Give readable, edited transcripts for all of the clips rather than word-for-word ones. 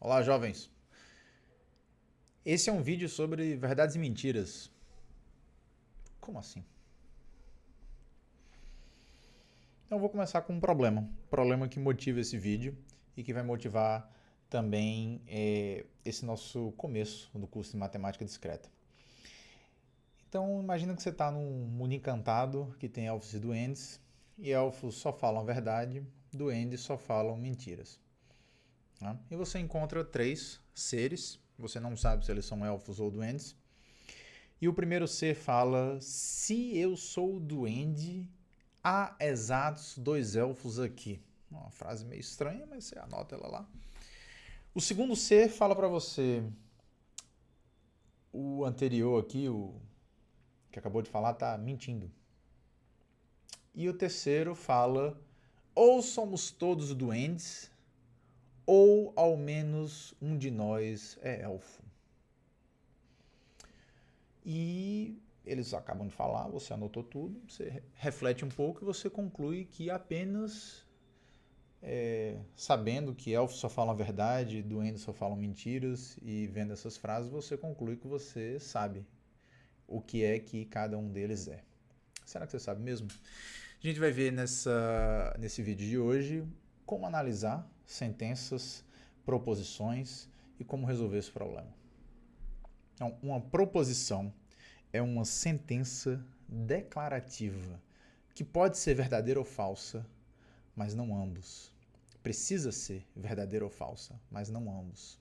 Olá, jovens. Esse é um vídeo sobre verdades e mentiras. Como assim? Então eu vou começar com um problema que motiva esse vídeo e que vai motivar também esse nosso começo do curso de matemática discreta. Então imagina que você está num mundo encantado que tem elfos e duendes, e elfos só falam a verdade, duendes só falam mentiras. Tá? E você encontra três seres, você não sabe se eles são elfos ou duendes. E o primeiro ser fala: se eu sou o duende, há exatos dois elfos aqui. Uma frase meio estranha, mas você anota ela lá. O segundo ser fala para você: o anterior aqui, o que acabou de falar, tá mentindo. E o terceiro fala: ou somos todos duendes, ou ao menos um de nós é elfo. E eles acabam de falar, você anotou tudo, você reflete um pouco e você conclui que apenas sabendo que elfos só falam a verdade, duendes só falam mentiras, e vendo essas frases você conclui que você sabe o que é que cada um deles é. Será que você sabe mesmo? A gente vai ver nesse vídeo de hoje como analisar sentenças, proposições e como resolver esse problema. Então, uma proposição é uma sentença declarativa que pode ser verdadeira ou falsa, mas não ambos. Precisa ser verdadeira ou falsa, mas não ambos.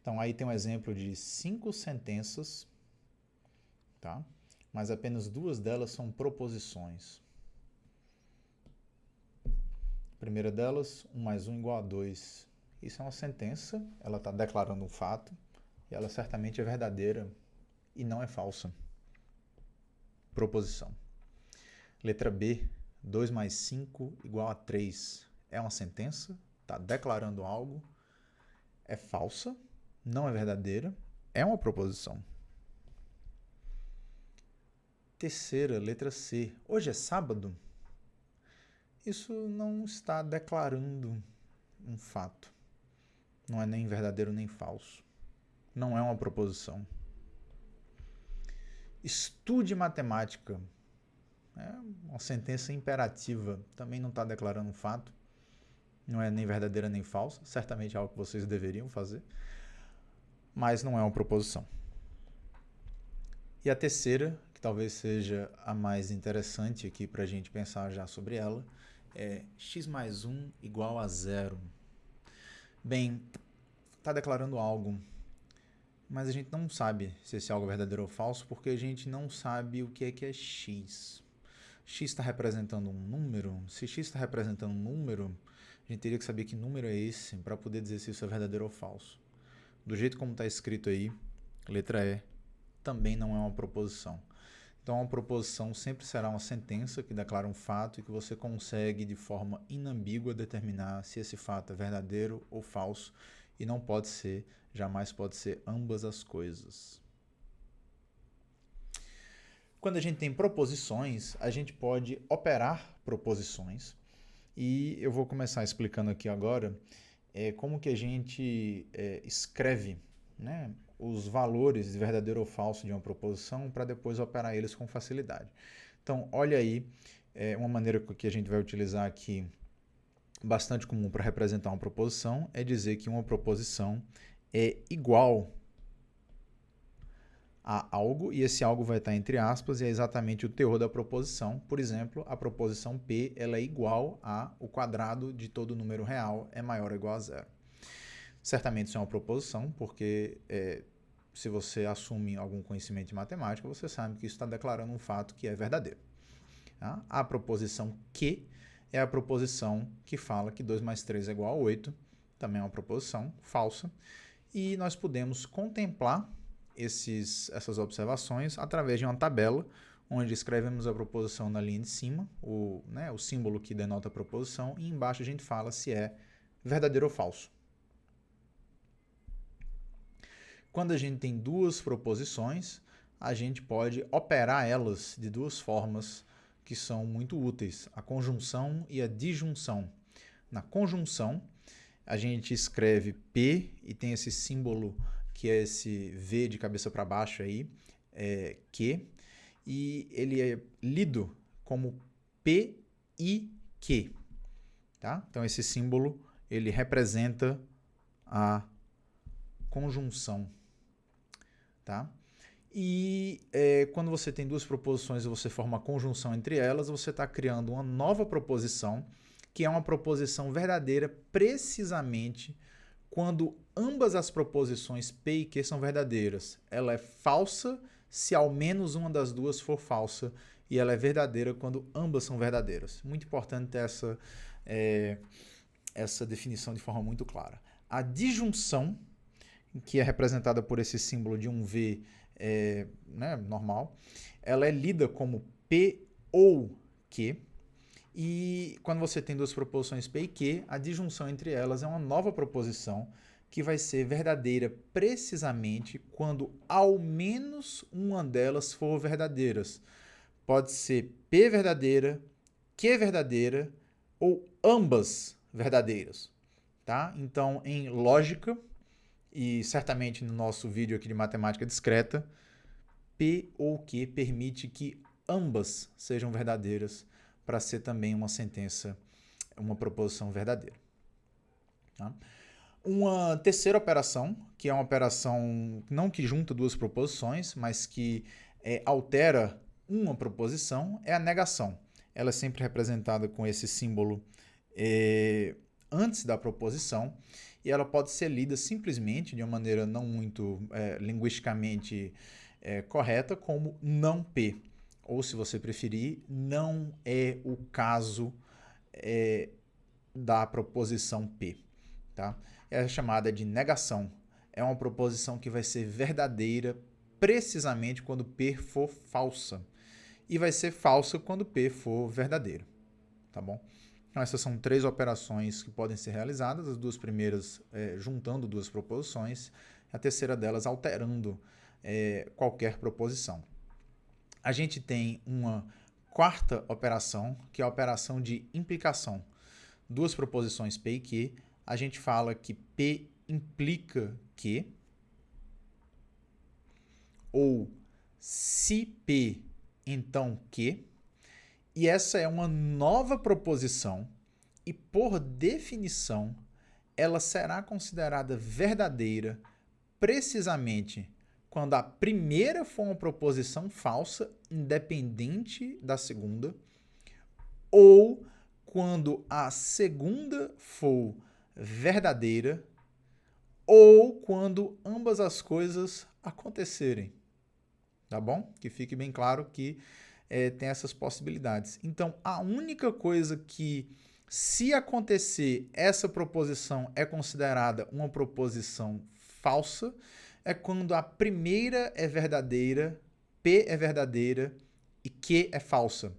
Então aí tem um exemplo de 5 sentenças, tá? Mas apenas 2 delas são proposições. A primeira delas, 1 mais 1 igual a 2. Isso é uma sentença, ela está declarando um fato, e ela certamente é verdadeira e não é falsa. Proposição. Letra B, 2 mais 5 igual a 3. É uma sentença, está declarando algo, é falsa, não é verdadeira, é uma proposição. Terceira, letra C. Hoje é sábado? Isso não está declarando um fato. Não é nem verdadeiro nem falso. Não é uma proposição. Estude matemática. É uma sentença imperativa. Também não está declarando um fato. Não é nem verdadeira nem falsa. Certamente é algo que vocês deveriam fazer. Mas não é uma proposição. E a terceira, que talvez seja a mais interessante aqui para a gente pensar já sobre ela, é x mais 1 igual a 0. Bem, está declarando algo, mas a gente não sabe se esse algo é verdadeiro ou falso, porque a gente não sabe o que é x. X está representando um número. Se x está representando um número, a gente teria que saber que número é esse para poder dizer se isso é verdadeiro ou falso. Do jeito como está escrito aí, letra E, também não é uma proposição. Então, uma proposição sempre será uma sentença que declara um fato e que você consegue, de forma inambígua, determinar se esse fato é verdadeiro ou falso, e não pode ser, jamais pode ser ambas as coisas. Quando a gente tem proposições, a gente pode operar proposições, e eu vou começar explicando aqui agora como que a gente escreve, né, os valores de verdadeiro ou falso de uma proposição para depois operar eles com facilidade. Então, olha aí, uma maneira que a gente vai utilizar aqui, bastante comum para representar uma proposição, é dizer que uma proposição é igual a algo, e esse algo vai estar entre aspas, e é exatamente o teor da proposição. Por exemplo, a proposição P ela é igual a o quadrado de todo número real é maior ou igual a zero. Certamente isso é uma proposição, porque se você assume algum conhecimento de matemática, você sabe que isso está declarando um fato que é verdadeiro. Tá? A proposição que é a proposição que fala que 2 mais 3 é igual a 8, também é uma proposição falsa, e nós podemos contemplar essas observações através de uma tabela, onde escrevemos a proposição na linha de cima, o símbolo que denota a proposição, e embaixo a gente fala se é verdadeiro ou falso. Quando a gente tem duas proposições, a gente pode operar elas de duas formas que são muito úteis, a conjunção e a disjunção. Na conjunção, a gente escreve P e tem esse símbolo que é esse V de cabeça para baixo aí, Q, e ele é lido como P e Q, tá? Então esse símbolo ele representa a conjunção, tá? E quando você tem duas proposições e você forma uma conjunção entre elas, você está criando uma nova proposição, que é uma proposição verdadeira precisamente quando ambas as proposições P e Q são verdadeiras. Ela é falsa se ao menos uma das duas for falsa, e ela é verdadeira quando ambas são verdadeiras. Muito importante ter essa definição de forma muito clara. A disjunção, que é representada por esse símbolo de um V normal, ela é lida como P ou Q, e quando você tem duas proposições P e Q, a disjunção entre elas é uma nova proposição que vai ser verdadeira precisamente quando ao menos uma delas for verdadeiras. Pode ser P verdadeira, Q verdadeira ou ambas verdadeiras, tá? Então, em lógica, e certamente no nosso vídeo aqui de matemática discreta, P ou Q permite que ambas sejam verdadeiras para ser também uma sentença, uma proposição verdadeira. Tá? Uma terceira operação, que é uma operação não que junta duas proposições, mas que altera uma proposição, é a negação. Ela é sempre representada com esse símbolo antes da proposição, e ela pode ser lida simplesmente, de uma maneira não muito linguisticamente correta, como não P. Ou, se você preferir, não é o caso da proposição P. Tá? É chamada de negação. É uma proposição que vai ser verdadeira precisamente quando P for falsa. E vai ser falsa quando P for verdadeiro. Tá bom? Então, essas são três operações que podem ser realizadas. As duas primeiras juntando duas proposições. A terceira delas alterando qualquer proposição. A gente tem uma quarta operação, que é a operação de implicação. Duas proposições P e Q, a gente fala que P implica Q, ou se P, então Q, e essa é uma nova proposição e, por definição, ela será considerada verdadeira precisamente quando a primeira for uma proposição falsa, independente da segunda, ou quando a segunda for verdadeira, ou quando ambas as coisas acontecerem. Tá bom? Que fique bem claro que tem essas possibilidades. Então, a única coisa que, se acontecer, essa proposição é considerada uma proposição falsa, é quando a primeira é verdadeira, P é verdadeira e Q é falsa.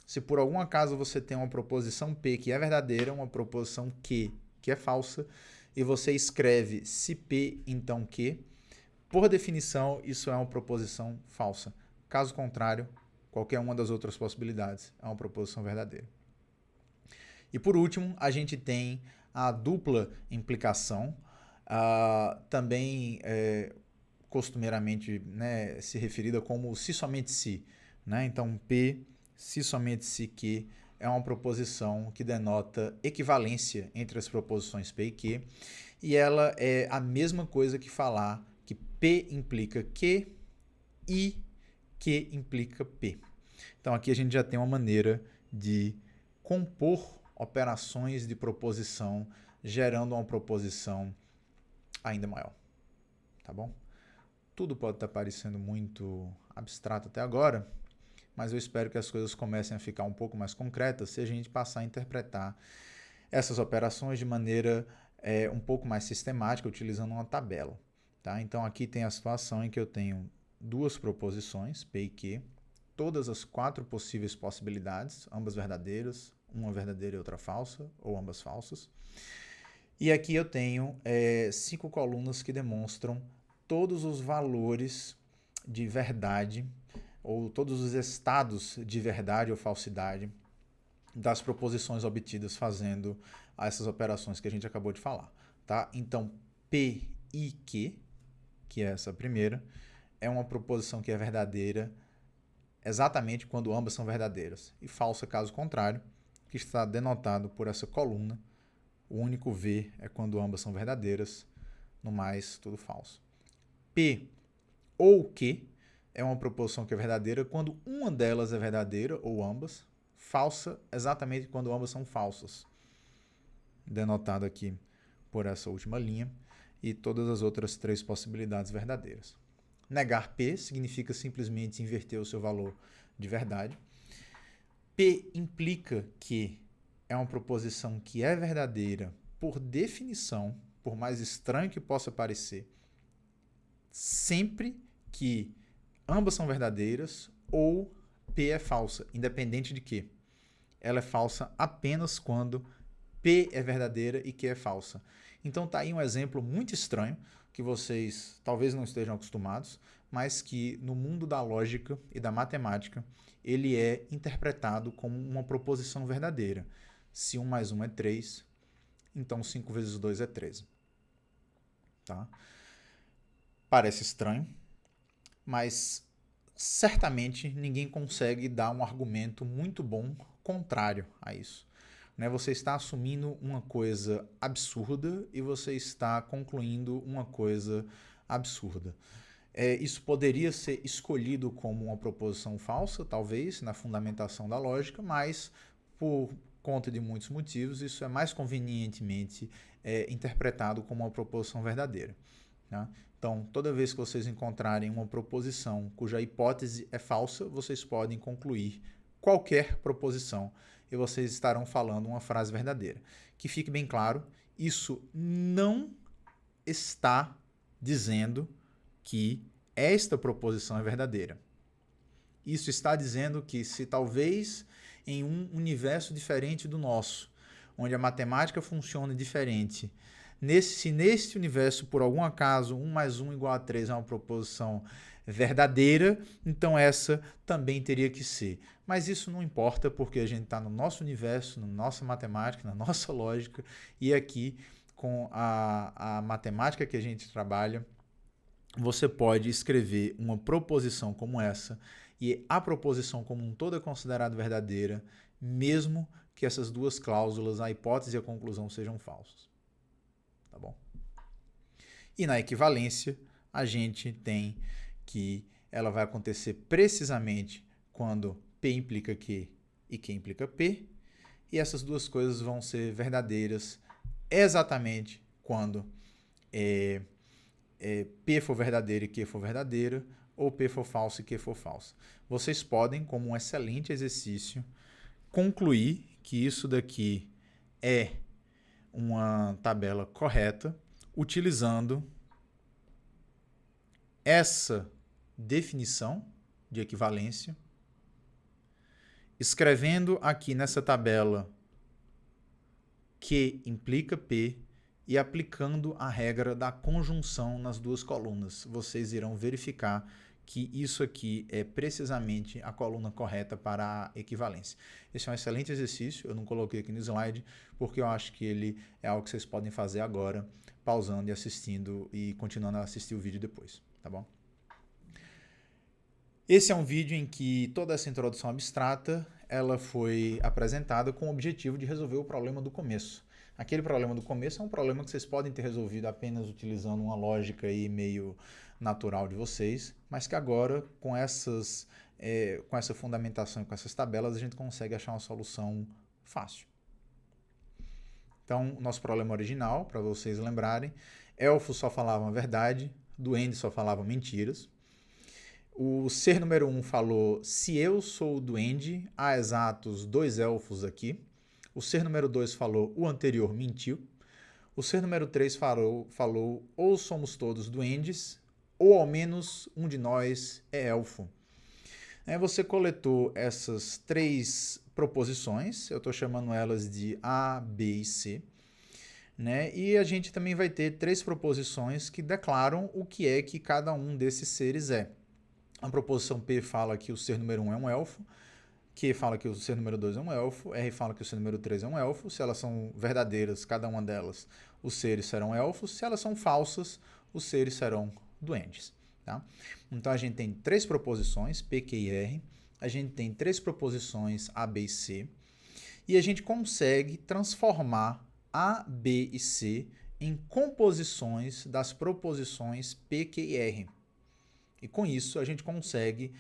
Se por algum acaso você tem uma proposição P que é verdadeira, uma proposição Q que é falsa, e você escreve se P, então Q, por definição, isso é uma proposição falsa. Caso contrário, qualquer uma das outras possibilidades é uma proposição verdadeira. E por último, a gente tem a dupla implicação, também costumeiramente se referida como se somente se. Então, P, se somente se Q, é uma proposição que denota equivalência entre as proposições P e Q, e ela é a mesma coisa que falar que P implica Q e Q implica P. Então, aqui a gente já tem uma maneira de compor operações de proposição, gerando uma proposição ainda maior. Tá bom? Tudo pode estar parecendo muito abstrato até agora, mas eu espero que as coisas comecem a ficar um pouco mais concretas se a gente passar a interpretar essas operações de maneira um pouco mais sistemática, utilizando uma tabela. Tá? Então, aqui tem a situação em que eu tenho duas proposições, P e Q, todas as quatro possíveis possibilidades, ambas verdadeiras, uma verdadeira e outra falsa, ou ambas falsas. E aqui eu tenho 5 colunas que demonstram todos os valores de verdade, ou todos os estados de verdade ou falsidade das proposições obtidas fazendo essas operações que a gente acabou de falar. Tá? Então, P e Q, que é essa primeira, é uma proposição que é verdadeira exatamente quando ambas são verdadeiras, e falsa caso contrário, que está denotado por essa coluna. O único V é quando ambas são verdadeiras, no mais, tudo falso. P ou Q é uma proposição que é verdadeira quando uma delas é verdadeira, ou ambas, falsa exatamente quando ambas são falsas, denotado aqui por essa última linha, e todas as outras três possibilidades verdadeiras. Negar P significa simplesmente inverter o seu valor de verdade. P implica que é uma proposição que é verdadeira por definição, por mais estranho que possa parecer, sempre que ambas são verdadeiras ou P é falsa, independente de que. Ela é falsa apenas quando P é verdadeira e Q é falsa. Então tá aí um exemplo muito estranho, que vocês talvez não estejam acostumados, mas que no mundo da lógica e da matemática, ele é interpretado como uma proposição verdadeira. Se 1 mais 1 é 3, então 5 vezes 2 é 13. Tá? Parece estranho, mas certamente ninguém consegue dar um argumento muito bom contrário a isso. Você está assumindo uma coisa absurda e você está concluindo uma coisa absurda. Isso poderia ser escolhido como uma proposição falsa, talvez, na fundamentação da lógica, mas por conta de muitos motivos, isso é mais convenientemente interpretado como uma proposição verdadeira. Tá? Então, toda vez que vocês encontrarem uma proposição cuja hipótese é falsa, vocês podem concluir qualquer proposição e vocês estarão falando uma frase verdadeira. Que fique bem claro, isso não está dizendo que esta proposição é verdadeira. Isso está dizendo que se talvez em um universo diferente do nosso, onde a matemática funciona diferente, se neste universo, por algum acaso, 1 mais 1 igual a 3 é uma proposição verdadeira, então essa também teria que ser. Mas isso não importa, porque a gente está no nosso universo, na nossa matemática, na nossa lógica, e aqui, com a matemática que a gente trabalha, você pode escrever uma proposição como essa, e a proposição como um todo é considerada verdadeira, mesmo que essas duas cláusulas, a hipótese e a conclusão, sejam falsas. Tá bom? E na equivalência, a gente tem que ela vai acontecer precisamente quando P implica Q e Q implica P, e essas duas coisas vão ser verdadeiras exatamente quando P for verdadeiro e Q for verdadeira, ou P for falso e Q for falso. Vocês podem, como um excelente exercício, concluir que isso daqui é uma tabela correta, utilizando essa definição de equivalência, escrevendo aqui nessa tabela Q implica P e aplicando a regra da conjunção nas duas colunas. Vocês irão verificar que isso aqui é precisamente a coluna correta para a equivalência. Esse é um excelente exercício, eu não coloquei aqui no slide, porque eu acho que ele é algo que vocês podem fazer agora, pausando e assistindo e continuando a assistir o vídeo depois, tá bom? Esse é um vídeo em que toda essa introdução abstrata ela foi apresentada com o objetivo de resolver o problema do começo. Aquele problema do começo é um problema que vocês podem ter resolvido apenas utilizando uma lógica aí meio natural de vocês, mas que agora, com essa fundamentação e com essas tabelas, a gente consegue achar uma solução fácil. Então, o nosso problema original, para vocês lembrarem, elfos só falavam a verdade, duendes só falavam mentiras. O ser número 1 falou, se eu sou o duende, há exatos 2 elfos aqui. O ser número 2 falou, o anterior mentiu. O ser número 3 falou, ou somos todos duendes, ou ao menos um de nós é elfo. Você coletou essas 3 proposições, eu estou chamando elas de A, B e C. E a gente também vai ter 3 proposições que declaram o que é que cada um desses seres é. A proposição P fala que o ser número 1 é um elfo. Q fala que o ser número 2 é um elfo, R fala que o ser número 3 é um elfo. Se elas são verdadeiras, cada uma delas, os seres serão elfos. Se elas são falsas, os seres serão duendes. Tá? Então a gente tem 3 proposições, P, Q e R. A gente tem 3 proposições A, B e C. E a gente consegue transformar A, B e C em composições das proposições P, Q e R. E com isso a gente consegue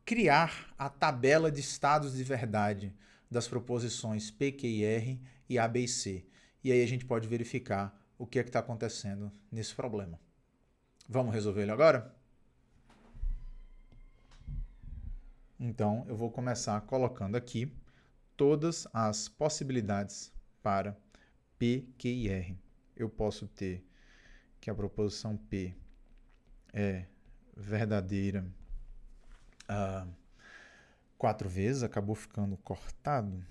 criar a tabela de estados de verdade das proposições P, Q e R e A, B e C. E aí a gente pode verificar o que é que está acontecendo nesse problema. Vamos resolver ele agora? Então, eu vou começar colocando aqui todas as possibilidades para P, Q e R. Eu posso ter que a proposição P é verdadeira 4 vezes, acabou ficando cortado.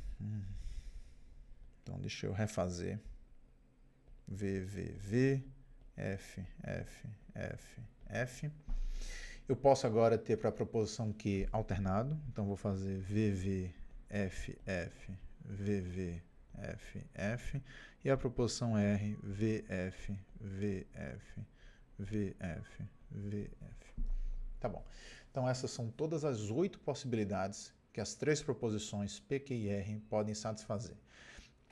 Então, deixa eu refazer. V, V, V, F, F, F, F. Eu posso agora ter para a proposição Q alternado. Então, vou fazer V, V, F, F, V, V, F, F. E a proposição R, V, F, V, F, V, F, V, F. Tá bom. Então, essas são todas as 8 possibilidades que as 3 proposições P, Q e R podem satisfazer.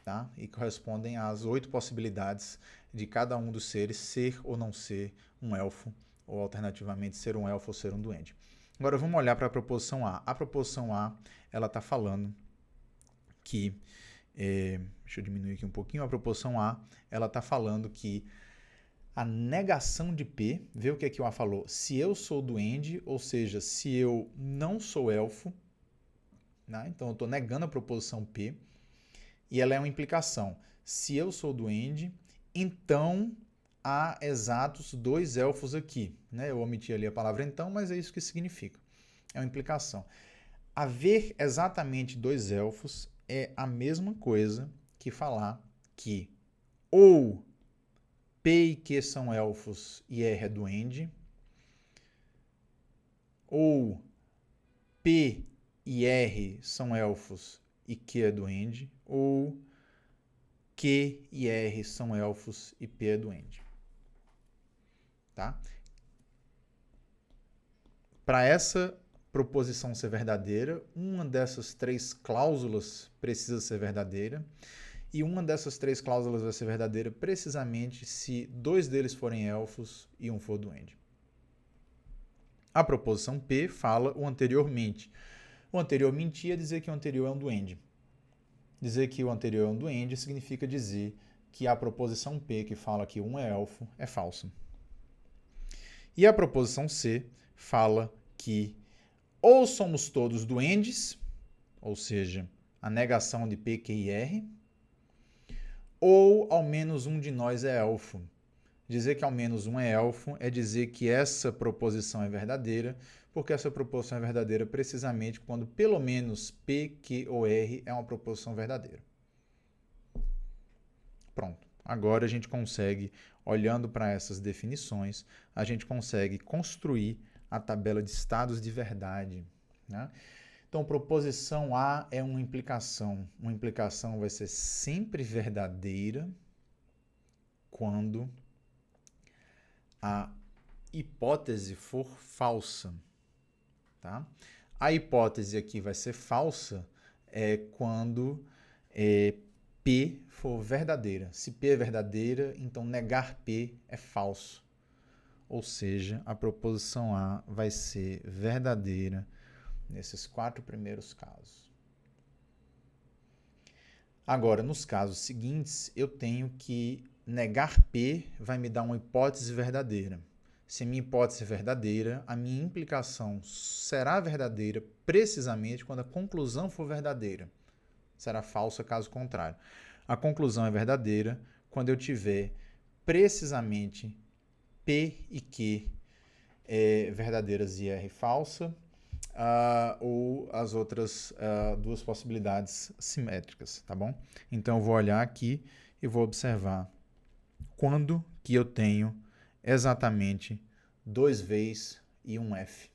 Tá? E correspondem às 8 possibilidades de cada um dos seres ser ou não ser um elfo, ou alternativamente ser um elfo ou ser um duende. Agora vamos olhar para a proposição A. A proposição A, ela está falando que, deixa eu diminuir aqui um pouquinho, a proposição A, ela está falando que a negação de P, vê o que é que o A falou, se eu sou duende, ou seja, se eu não sou elfo, né? Então eu estou negando a proposição P, e ela é uma implicação. Se eu sou duende, então há exatos 2 elfos aqui. Né? Eu omiti ali a palavra então, mas é isso que significa. É uma implicação. Haver exatamente 2 elfos é a mesma coisa que falar que ou P e Q são elfos e R é duende, ou P e R são elfos e Q é duende, ou Q e R são elfos e P é duende. Tá? Para essa proposição ser verdadeira, uma dessas 3 cláusulas precisa ser verdadeira, e uma dessas 3 cláusulas vai ser verdadeira precisamente se 2 deles forem elfos e um for duende. A proposição P fala o anteriormente. O anteriormente é dizer que o anterior é um duende. Dizer que o anterior é um duende significa dizer que a proposição P, que fala que um é elfo, é falsa. E a proposição C fala que ou somos todos duendes, ou seja, a negação de P, Q e R, ou ao menos um de nós é elfo. Dizer que ao menos um é elfo é dizer que essa proposição é verdadeira, porque essa proposição é verdadeira precisamente quando pelo menos P, Q ou R é uma proposição verdadeira. Pronto. Agora a gente consegue, olhando para essas definições, a gente consegue construir a tabela de estados de verdade. Né? Então, proposição A é uma implicação. Uma implicação vai ser sempre verdadeira quando a hipótese for falsa. Tá? A hipótese aqui vai ser falsa quando P for verdadeira. Se P é verdadeira, então negar P é falso. Ou seja, a proposição A vai ser verdadeira nesses 4 primeiros casos. Agora, nos casos seguintes, eu tenho que negar P vai me dar uma hipótese verdadeira. Se a minha hipótese é verdadeira, a minha implicação será verdadeira precisamente quando a conclusão for verdadeira. Será falsa caso contrário. A conclusão é verdadeira quando eu tiver precisamente P e Q verdadeiras e R falsa, ou as outras 2 possibilidades simétricas, tá bom? Então eu vou olhar aqui e vou observar quando que eu tenho exatamente 2 Vs e um F.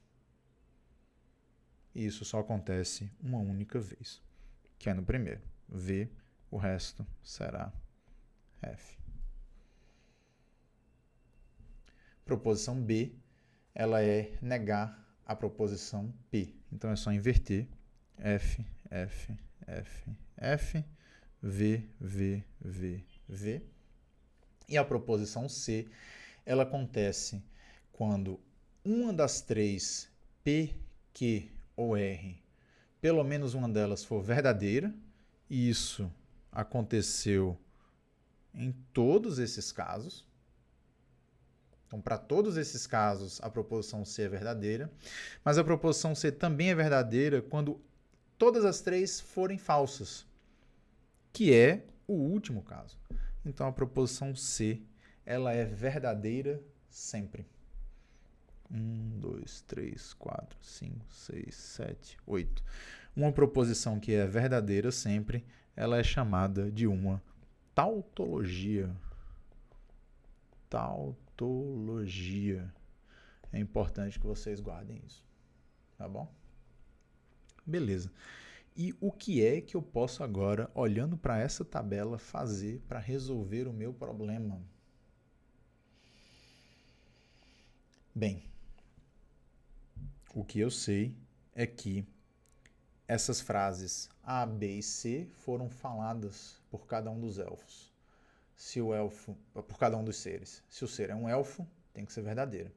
e isso só acontece uma única vez, que é no primeiro. V, o resto será F. Proposição B, ela é negar a proposição P. Então é só inverter F, F, F, F, V, V, V, V. E a proposição C, ela acontece quando uma das três, P, Q ou R, pelo menos uma delas for verdadeira, e isso aconteceu em todos esses casos. Então, para todos esses casos, a proposição C é verdadeira, mas a proposição C também é verdadeira quando todas as três forem falsas, que é o último caso. Então, a proposição C, ela é verdadeira sempre. 1, 2, 3, 4, 5, 6, 7, 8. Uma proposição que é verdadeira sempre, ela é chamada de uma tautologia. Tautologia. É importante que vocês guardem isso. Tá bom? Beleza. E o que é que eu posso agora, olhando para essa tabela, fazer para resolver o meu problema? Bem, o que eu sei é que essas frases A, B e C foram faladas por cada um dos elfos. Se o elfo, por cada um dos seres. Se o ser é um elfo, tem que ser verdadeira.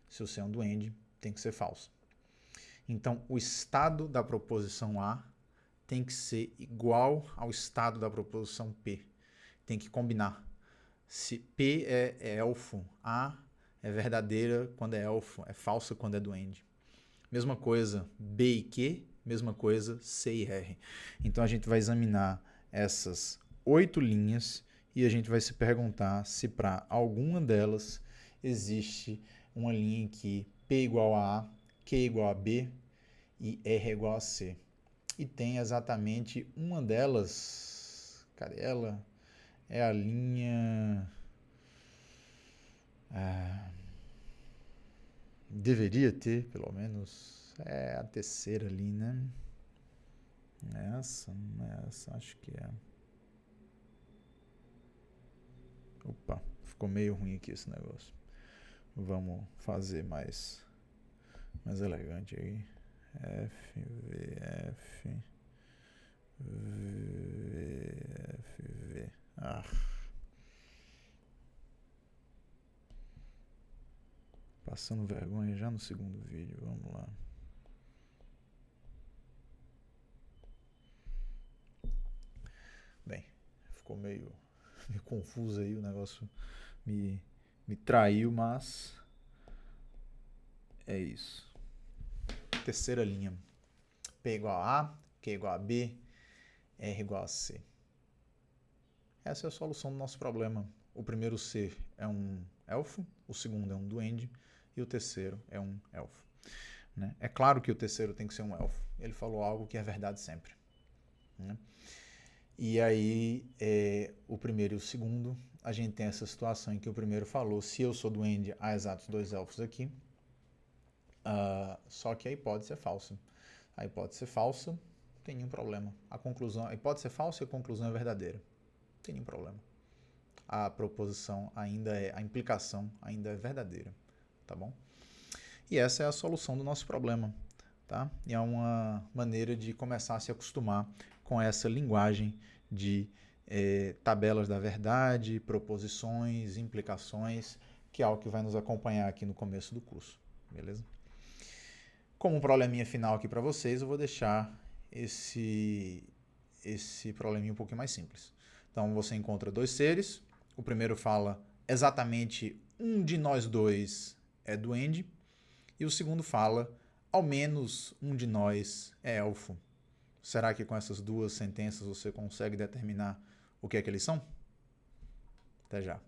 Se o ser é um duende, tem que ser falso. Então, o estado da proposição A tem que ser igual ao estado da proposição P. Tem que combinar. Se P é elfo, A é verdadeira quando é elfo, é falsa quando é duende. Mesma coisa B e Q, mesma coisa C e R. Então a gente vai examinar essas 8 linhas e a gente vai se perguntar se para alguma delas existe uma linha em que P igual a A, Q igual a B e R igual a C. E tem exatamente uma delas, cadê ela? É a linha... deveria ter, pelo menos, é a terceira ali, né? Essa, acho que é. Opa, ficou meio ruim aqui esse negócio. Vamos fazer mais elegante aí. F, V, F, V, F, V. Passando vergonha já no segundo vídeo, vamos lá. Bem, ficou meio confuso aí, o negócio me traiu, mas é isso. Terceira linha. P igual a A, Q igual a B, R igual a C. Essa é a solução do nosso problema. O primeiro ser é um elfo, o segundo é um duende e o terceiro é um elfo. Né? É claro que o terceiro tem que ser um elfo. Ele falou algo que é verdade sempre. Né? E aí, o primeiro e o segundo, a gente tem essa situação em que o primeiro falou, se eu sou duende, há exatos 2 elfos aqui. Só que a hipótese é falsa. A hipótese é falsa, não tem nenhum problema. A hipótese é falsa e a conclusão é verdadeira. Não tem nenhum problema. A proposição ainda a implicação ainda é verdadeira, tá bom? E essa é a solução do nosso problema, tá? E é uma maneira de começar a se acostumar com essa linguagem de tabelas da verdade, proposições, implicações, que é algo que vai nos acompanhar aqui no começo do curso, beleza? Como um probleminha final aqui para vocês, eu vou deixar esse probleminha um pouquinho mais simples. Então, você encontra 2 seres. O primeiro fala exatamente um de nós dois é duende. E o segundo fala ao menos um de nós é elfo. Será que com essas 2 sentenças você consegue determinar o que é que eles são? Até já.